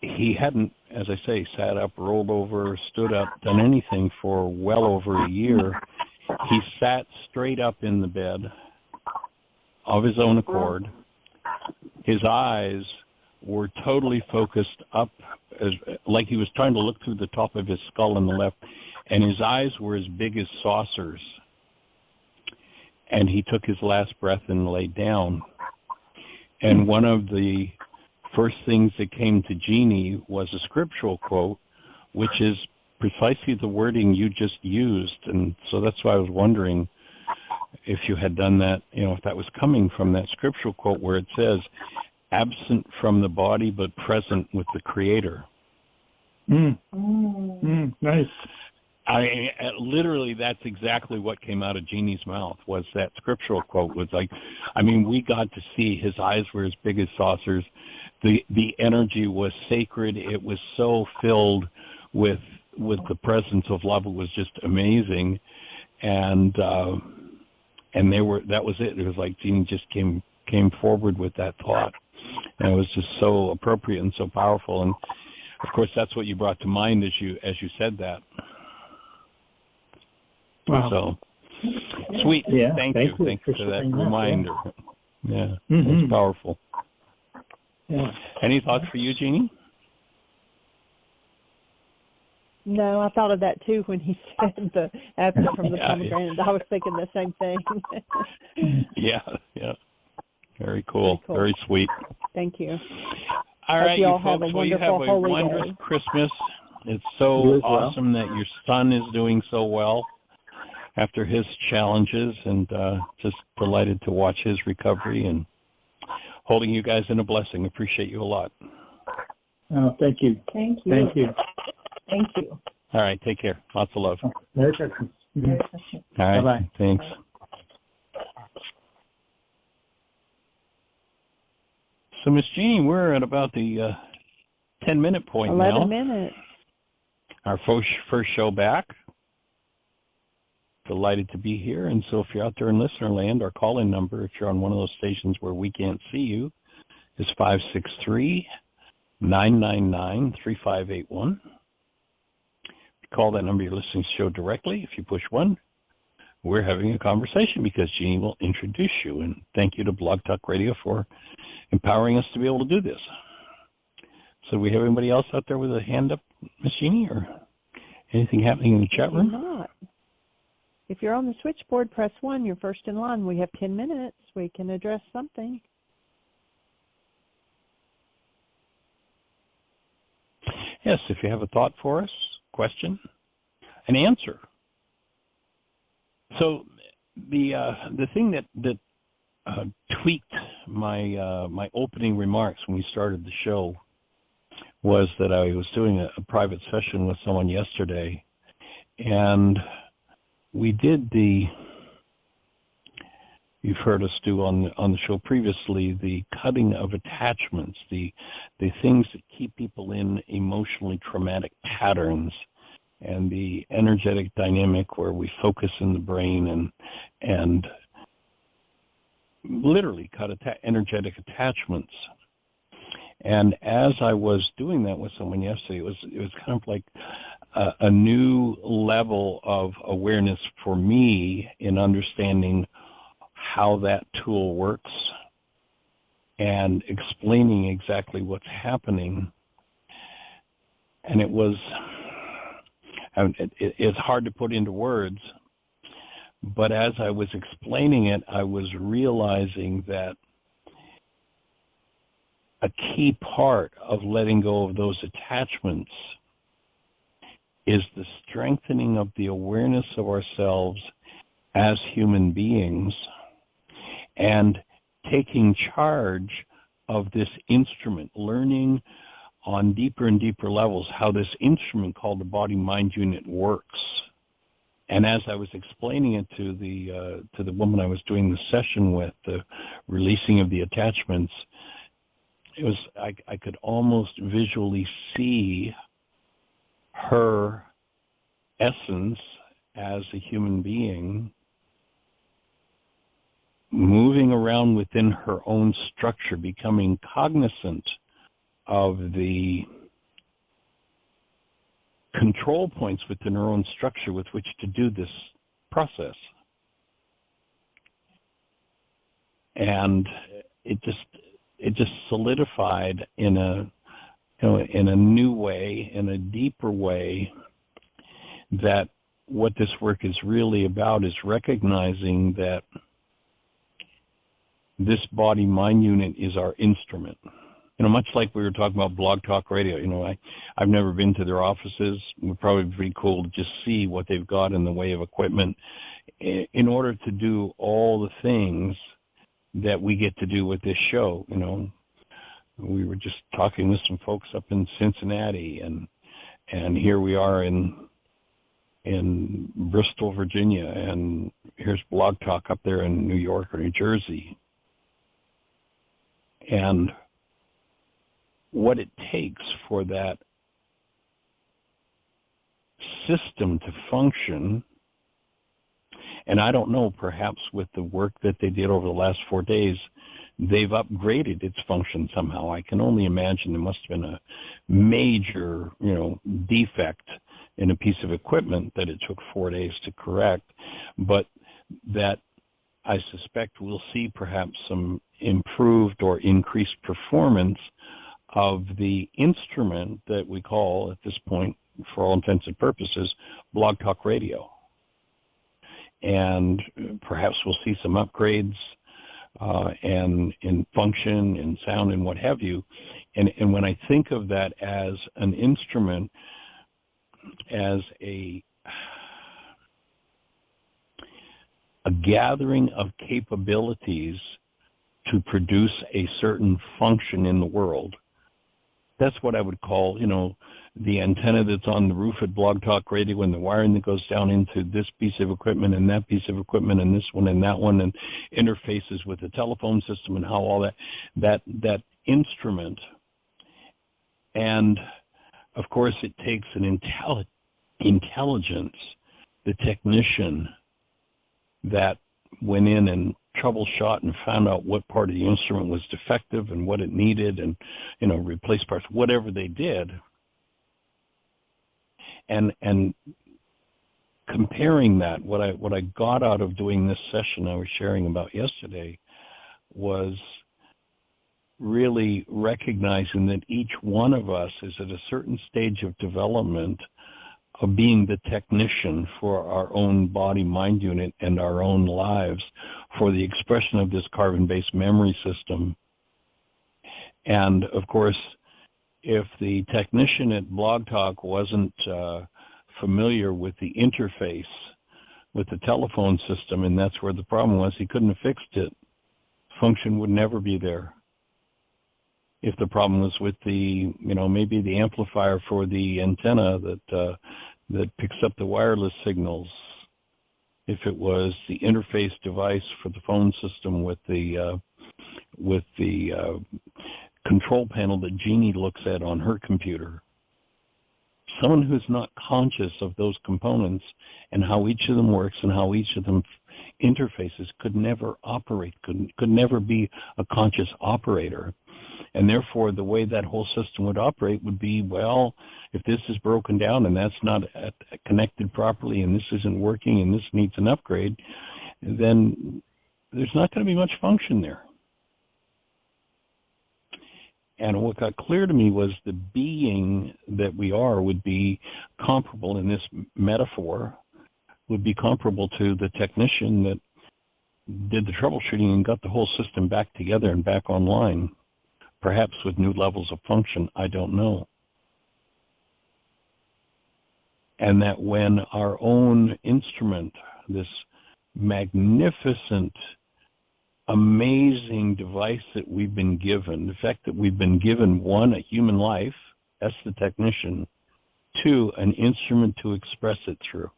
Speaker 2: he hadn't, as I say, sat up, rolled over, stood up, done anything for well over a year. He sat straight up in the bed of his own accord. His eyes were totally focused up, like he was trying to look through the top of his skull on the left, and his eyes were as big as saucers. And he took his last breath and laid down. And one of the first things that came to Jeannie was a scriptural quote, which is precisely the wording you just used. And so that's why I was wondering if you had done that, if that was coming from that scriptural quote where it says, absent from the body but present with the Creator.
Speaker 5: Nice.
Speaker 2: Literally, that's exactly what came out of Jeannie's mouth, was that scriptural quote. Was like, we got to see his eyes were as big as saucers. The energy was sacred. It was so filled with the presence of love. It was just amazing. And that was it. It was like Jeannie just came forward with that thought. And it was just so appropriate and so powerful. And of course, that's what you brought to mind as you said that.
Speaker 5: Wow.
Speaker 2: So sweet.
Speaker 5: Yeah,
Speaker 2: Thank you for that reminder. Yeah, it's powerful.
Speaker 5: Yeah.
Speaker 2: Any thoughts for you, Jeannie?
Speaker 1: No, I thought of that too when he said the apple from the pomegranate. I was thinking the same thing.
Speaker 2: Yeah. Very cool. Very sweet.
Speaker 1: Thank you.
Speaker 2: All right,
Speaker 1: you
Speaker 2: you
Speaker 1: all
Speaker 2: folks.
Speaker 1: have a
Speaker 2: Well, you have a
Speaker 1: holy
Speaker 2: wondrous
Speaker 1: day.
Speaker 2: Christmas. It's so awesome that your son is doing so well after his challenges, and just delighted to watch his recovery and holding you guys in a blessing. Appreciate you a lot.
Speaker 5: Oh, thank you.
Speaker 1: Thank you.
Speaker 5: Thank you.
Speaker 1: Thank you.
Speaker 2: All right, take care. Lots of love.
Speaker 5: Merry Christmas.
Speaker 1: Merry Christmas.
Speaker 2: All right,
Speaker 5: Bye-bye.
Speaker 2: thanks. So, Miss Jeanie, we're at about the 10-minute point
Speaker 1: 11
Speaker 2: now.
Speaker 1: minutes.
Speaker 2: Our first show back. Delighted to be here. And so if you're out there in listener land, our call-in number, if you're on one of those stations where we can't see you, is 563-999-3581. Call that number, you're listening to the show directly. If you push 1, we're having a conversation because Jeanie will introduce you. And thank you to Blog Talk Radio for empowering us to be able to do this. So we have anybody else out there with a hand up, Miss Jeanie, or anything happening in the chat room?
Speaker 1: Not. If you're on the switchboard, press 1. You're first in line. We have 10 minutes. We can address something.
Speaker 2: Yes, if you have a thought for us, question, an answer. So the thing that tweaked my opening remarks when we started the show was that I was doing a private session with someone yesterday, and we did you've heard us do on the show previously, the cutting of attachments, the things that keep people in emotionally traumatic patterns, and the energetic dynamic where we focus in the brain and literally cut energetic attachments. And as I was doing that with someone yesterday, it was kind of like a new level of awareness for me in understanding how that tool works and explaining exactly what's happening. And it's hard to put into words, but as I was explaining it, I was realizing that a key part of letting go of those attachments is the strengthening of the awareness of ourselves as human beings and taking charge of this instrument, learning on deeper and deeper levels how this instrument called the body-mind unit works. And as I was explaining it to the woman I was doing the session with, the releasing of the attachments, it was I could almost visually see her essence as a human being moving around within her own structure, becoming cognizant of the control points within her own structure with which to do this process. And it just solidified in a new way, in a deeper way, that what this work is really about is recognizing that this body-mind unit is our instrument. Much like we were talking about Blog Talk Radio, I've never been to their offices. It would probably be pretty cool to just see what they've got in the way of equipment in order to do all the things that we get to do with this show. We were just talking with some folks up in Cincinnati, and here we are in Bristol, Virginia, and here's Blog Talk up there in New York or New Jersey. And what it takes for that system to function, and I don't know, perhaps with the work that they did over the last 4 days, they've upgraded its function somehow. I can only imagine there must have been a major, defect in a piece of equipment that it took 4 days to correct, but that I suspect we'll see perhaps some improved or increased performance of the instrument that we call at this point for all intents and purposes, Blog Talk Radio. And perhaps we'll see some upgrades and in function and sound and what have you. And when I think of that as an instrument, as a gathering of capabilities to produce a certain function in the world, that's what I would call, the antenna that's on the roof at Blog Talk Radio, and the wiring that goes down into this piece of equipment and that piece of equipment and this one and that one, and interfaces with the telephone system and how all that instrument. And of course it takes an intelligence, the technician that went in and troubleshot and found out what part of the instrument was defective and what it needed, and replace parts, whatever they did. And comparing that, what I got out of doing this session I was sharing about yesterday was really recognizing that each one of us is at a certain stage of development of being the technician for our own body-mind unit and our own lives for the expression of this carbon-based memory system. And of course, if the technician at Blog Talk wasn't familiar with the interface with the telephone system, and that's where the problem was, he couldn't have fixed it, function would never be there. If the problem was with the, maybe the amplifier for the antenna that picks up the wireless signals, if it was the interface device for the phone system with the control panel that Jeanie looks at on her computer. Someone who's not conscious of those components and how each of them works and how each of them interfaces could never operate, could never be a conscious operator. And therefore, the way that whole system would operate would be, well, if this is broken down and that's not connected properly and this isn't working and this needs an upgrade, then there's not going to be much function there. And what got clear to me was the being that we are would be comparable in this metaphor, would be comparable to the technician that did the troubleshooting and got the whole system back together and back online, perhaps with new levels of function, I don't know. And that when our own instrument, this magnificent, amazing device that we've been given, the fact that we've been given, one, a human life, that's the technician, two, an instrument to express it through,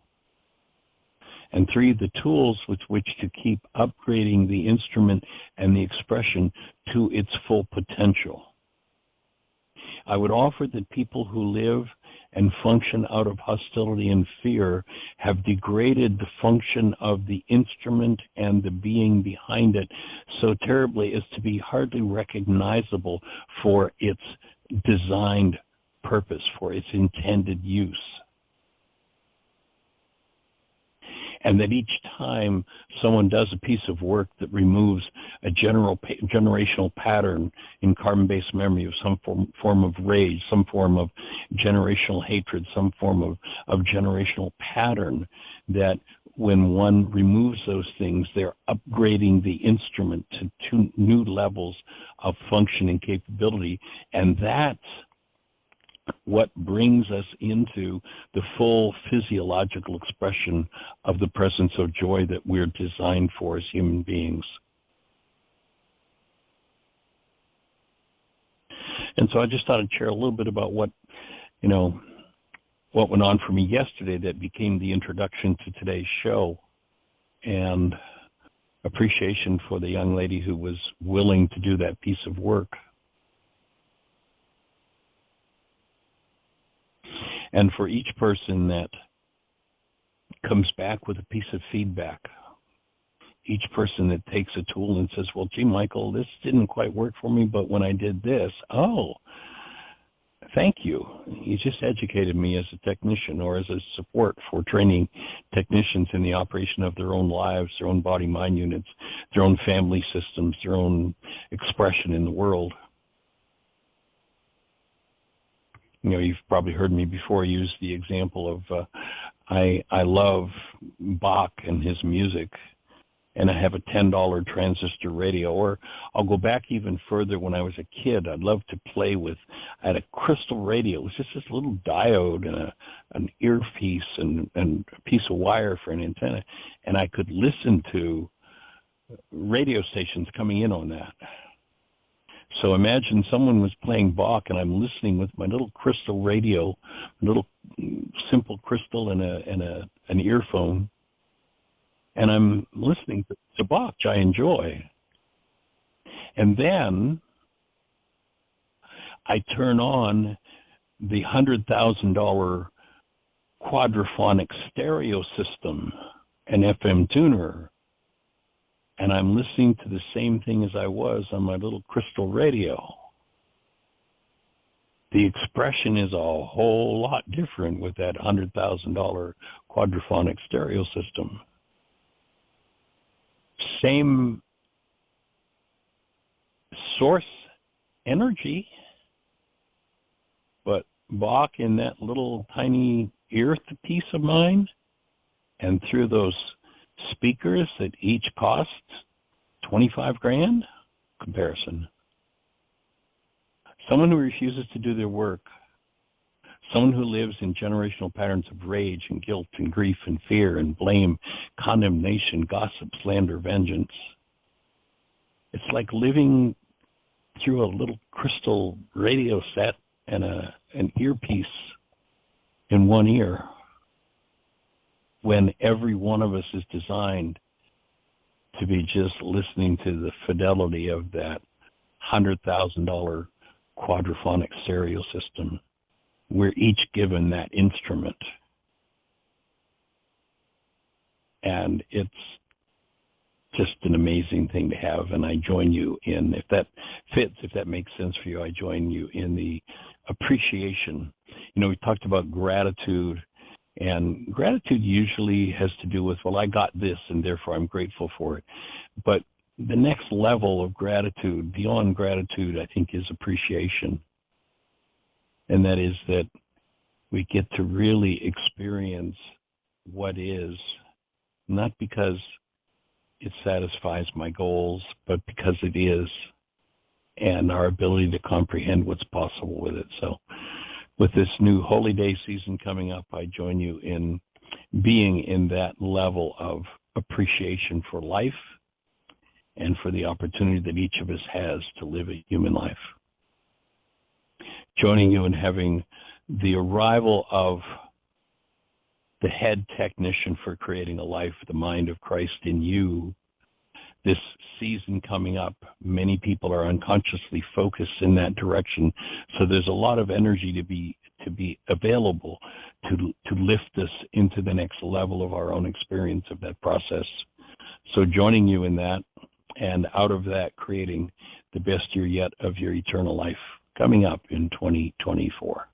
Speaker 2: and three, the tools with which to keep upgrading the instrument and the expression to its full potential. I would offer that people who live and function out of hostility and fear have degraded the function of the instrument and the being behind it so terribly as to be hardly recognizable for its designed purpose, for its intended use. And that each time someone does a piece of work that removes a generational pattern in carbon-based memory of some form of rage, some form of generational hatred, some form of generational pattern, that when one removes those things, they're upgrading the instrument to new levels of function and capability. And that's what brings us into the full physiological expression of the presence of joy that we're designed for as human beings. And so I just thought I'd share a little bit about what went on for me yesterday that became the introduction to today's show, and appreciation for the young lady who was willing to do that piece of work. And for each person that comes back with a piece of feedback, each person that takes a tool and says, well, gee, Michael, this didn't quite work for me, but when I did this, oh, thank you. You just educated me as a technician or as a support for training technicians in the operation of their own lives, their own body-mind units, their own family systems, their own expression in the world. you've probably heard me before use the example of I love Bach and his music, and I have a $10 transistor radio. Or I'll go back even further. When I was a kid, I'd love to play with, I had a crystal radio. It was just this little diode and an earpiece and a piece of wire for an antenna, and I could listen to radio stations coming in on that. So imagine someone was playing Bach, and I'm listening with my little crystal radio, little simple crystal and an earphone, and I'm listening to Bach, which I enjoy. And then I turn on the $100,000 quadraphonic stereo system, an FM tuner, and I'm listening to the same thing as I was on my little crystal radio. The expression is a whole lot different with that $100,000 quadraphonic stereo system. Same source energy, but Bach in that little tiny earth piece of mine, and through those speakers that each cost $25,000 comparison. Someone who refuses to do their work, someone who lives in generational patterns of rage and guilt and grief and fear and blame, condemnation, gossip, slander, vengeance. It's like living through a little crystal radio set and an earpiece in one ear, when every one of us is designed to be just listening to the fidelity of that $100,000 quadraphonic stereo system. We're each given that instrument. And it's just an amazing thing to have. And I join you in, if that fits, if that makes sense for you, I join you in the appreciation. We talked about gratitude, and gratitude usually has to do with, well, I got this and therefore I'm grateful for it. But the next level of gratitude, beyond gratitude, I think, is appreciation. And that is that we get to really experience what is, not because it satisfies my goals, but because it is, and our ability to comprehend what's possible with it. So with this new Holy Day season coming up, I join you in being in that level of appreciation for life and for the opportunity that each of us has to live a human life. Joining you in having the arrival of the head technician for creating a life, the mind of Christ in you. This season coming up, many people are unconsciously focused in that direction. So there's a lot of energy to be available to lift us into the next level of our own experience of that process. So joining you in that, and out of that, creating the best year yet of your eternal life coming up in 2024.